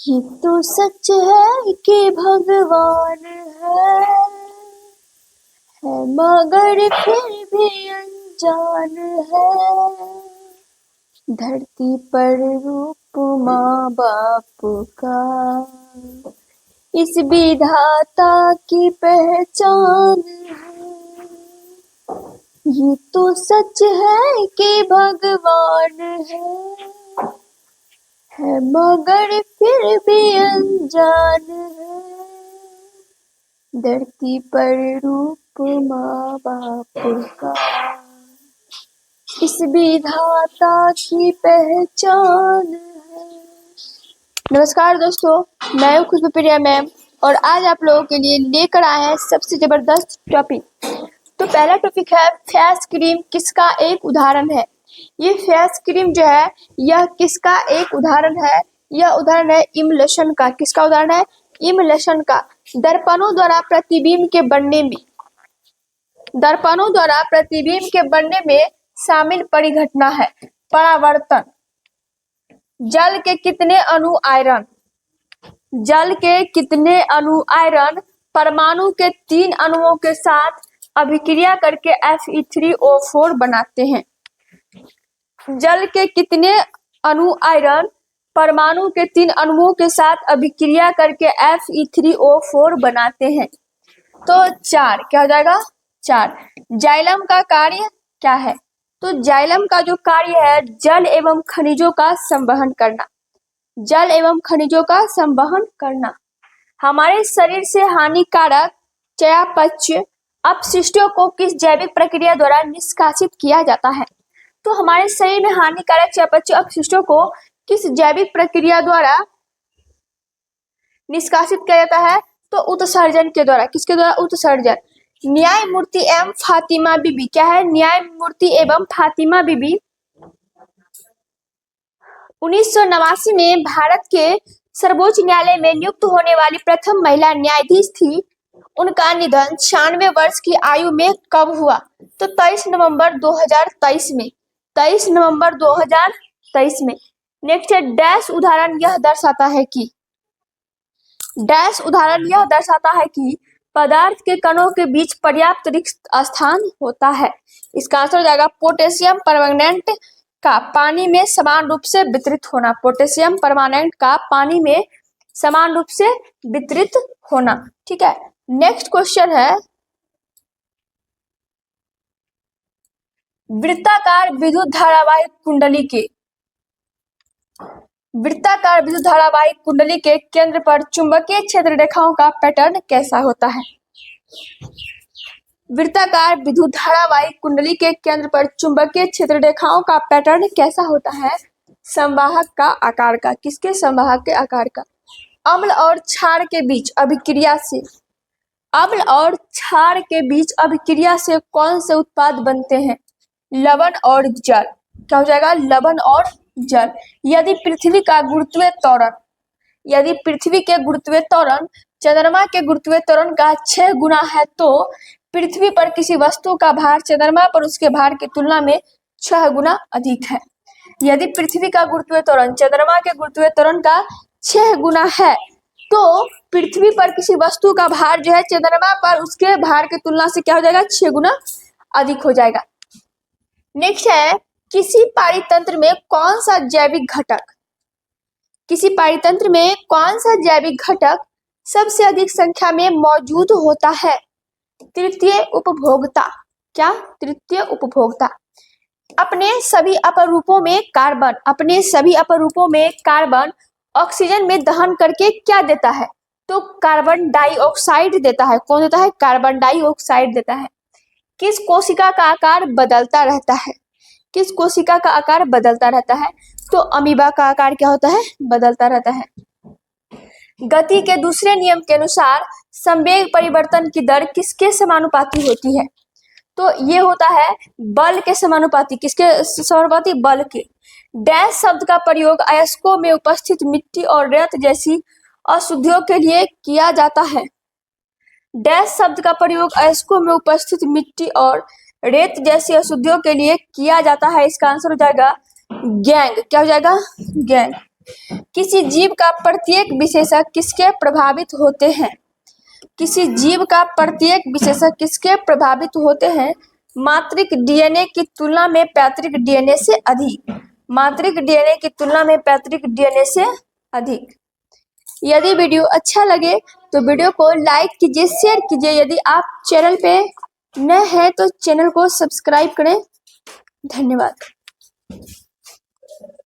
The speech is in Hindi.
ये तो सच है कि भगवान है मगर फिर भी अनजान है। धरती पर रूप माँ बाप का इस विधाता की पहचान है। ये तो सच है कि भगवान है मगर फिर भी अनजान है। धरती पर रूप माँ बाप का इस विधाता की पहचान है। नमस्कार दोस्तों, मैं हूँ खुशबू प्रिया मैम और आज आप लोगों के लिए लेकर आए हैं सबसे जबरदस्त टॉपिक। तो पहला टॉपिक है फेस क्रीम किसका एक उदाहरण है। ये फेस क्रीम जो है यह किसका एक उदाहरण है। यह उदाहरण है इमल्शन का। किसका उदाहरण है? इमल्शन का। दर्पणों द्वारा प्रतिबिंब के बनने में शामिल परिघटना है परावर्तन। जल के कितने अणु परमाणु के 3 अणुओं के साथ अभिक्रिया करके Fe3O4 बनाते हैं। जल के कितने अणु परमाणु के 3 अणुओं के साथ अभिक्रिया करके Fe3O4 बनाते हैं। तो 4 क्या हो जाएगा? 4। जाइलम का कार्य क्या है? तो जाइलम का जो कार्य है जल एवं खनिजों का संवहन करना। हमारे शरीर से हानिकारक चयापचय अपशिष्टों को किस जैविक प्रक्रिया द्वारा निष्कासित किया जाता है? तो हमारे शरीर में हानिकारक चयापचय अपशिष्टों को किस जैविक प्रक्रिया द्वारा निष्कासित किया जाता है? तो उत्सर्जन के द्वारा। किसके द्वारा? उत्सर्जन। न्यायमूर्ति एवं फातिमा बीबी क्या है? न्यायमूर्ति एवं फातिमा बीबी 1989 में भारत के सर्वोच्च न्यायालय में नियुक्त होने वाली प्रथम महिला न्यायाधीश थी। उनका निधन 96 वर्ष की आयु में कब हुआ? तो 23 नवंबर 2023 में। 23 नवंबर 2023 में। नेक्स्ट है डैश उदाहरण यह दर्शाता है कि पदार्थ के कणों के बीच पर्याप्त रिक्त स्थान होता है। इसका आंसर हो जाएगा पोटेशियम परमैंगनेट का पानी में समान रूप से वितरित होना। पोटेशियम परमानेंट का पानी में समान रूप से वितरित होना। ठीक है। नेक्स्ट क्वेश्चन है वृत्ताकार विद्युत धारावाहिक कुंडली के केंद्र पर चुंबकीय क्षेत्र रेखाओं का पैटर्न कैसा होता है? वृत्ताकार विद्युत धारावाहिक कुंडली के केंद्र पर चुंबकीय क्षेत्र रेखाओं का पैटर्न कैसा होता है? संवाहक का आकार का। किसके? संवाहक के आकार का। अम्ल और क्षार के बीच अभिक्रिया से कौन से उत्पाद बनते हैं? लवण और जल। क्या हो जाएगा? लवण और जल। यदि पृथ्वी के गुरुत्वीय त्वरण चंद्रमा के गुरुत्वीय त्वरण का 6 गुना है तो पृथ्वी पर किसी वस्तु का भार चंद्रमा पर उसके भार की तुलना में 6 गुना अधिक है। यदि पृथ्वी का गुरुत्वीय त्वरण चंद्रमा के गुरुत्वीय त्वरण का 6 गुना है तो पृथ्वी पर किसी वस्तु का भार जो है चंद्रमा पर उसके भार की तुलना से क्या हो जाएगा? 6 गुना अधिक हो जाएगा। नेक्स्ट है किसी पारितंत्र में कौन सा जैविक घटक सबसे अधिक संख्या में मौजूद होता है? तृतीय उपभोक्ता। क्या? तृतीय उपभोक्ता। अपने सभी अपरूपों में कार्बन ऑक्सीजन में दहन करके क्या देता है? तो कार्बन डाइऑक्साइड देता है। कौन देता है? कार्बन डाइऑक्साइड देता है। किस कोशिका का आकार बदलता रहता है? तो अमीबा का आकार क्या होता है? बदलता रहता है। गति के दूसरे नियम के अनुसार संवेग परिवर्तन की दर किसके समानुपाती होती है? तो ये होता है बल के समानुपाती। किसके समानुपाती? बल के। डैश शब्द का प्रयोग अयस्कों में उपस्थित मिट्टी और रेत जैसी अशुद्धियों के लिए किया जाता है। डैश शब्द का प्रयोग अयस्कों में उपस्थित मिट्टी और रेत जैसी अशुद्धियों के लिए किया जाता है। इसका आंसर हो जाएगा गैंग। क्या हो जाएगा? गैंग। किसी जीव का प्रत्येक विशेषक किसके प्रभावित होते हैं? किसी जीव का प्रत्येक विशेषक किसके प्रभावित होते हैं? मातृक डीएनए की तुलना में पैतृक डीएनए से अधिक। मातृक डीएनए की तुलना में पैतृक डीएनए से अधिक। यदि वीडियो अच्छा लगे तो वीडियो को लाइक कीजिए, शेयर कीजिए। यदि आप चैनल पे नए हैं तो चैनल को सब्सक्राइब करें। धन्यवाद।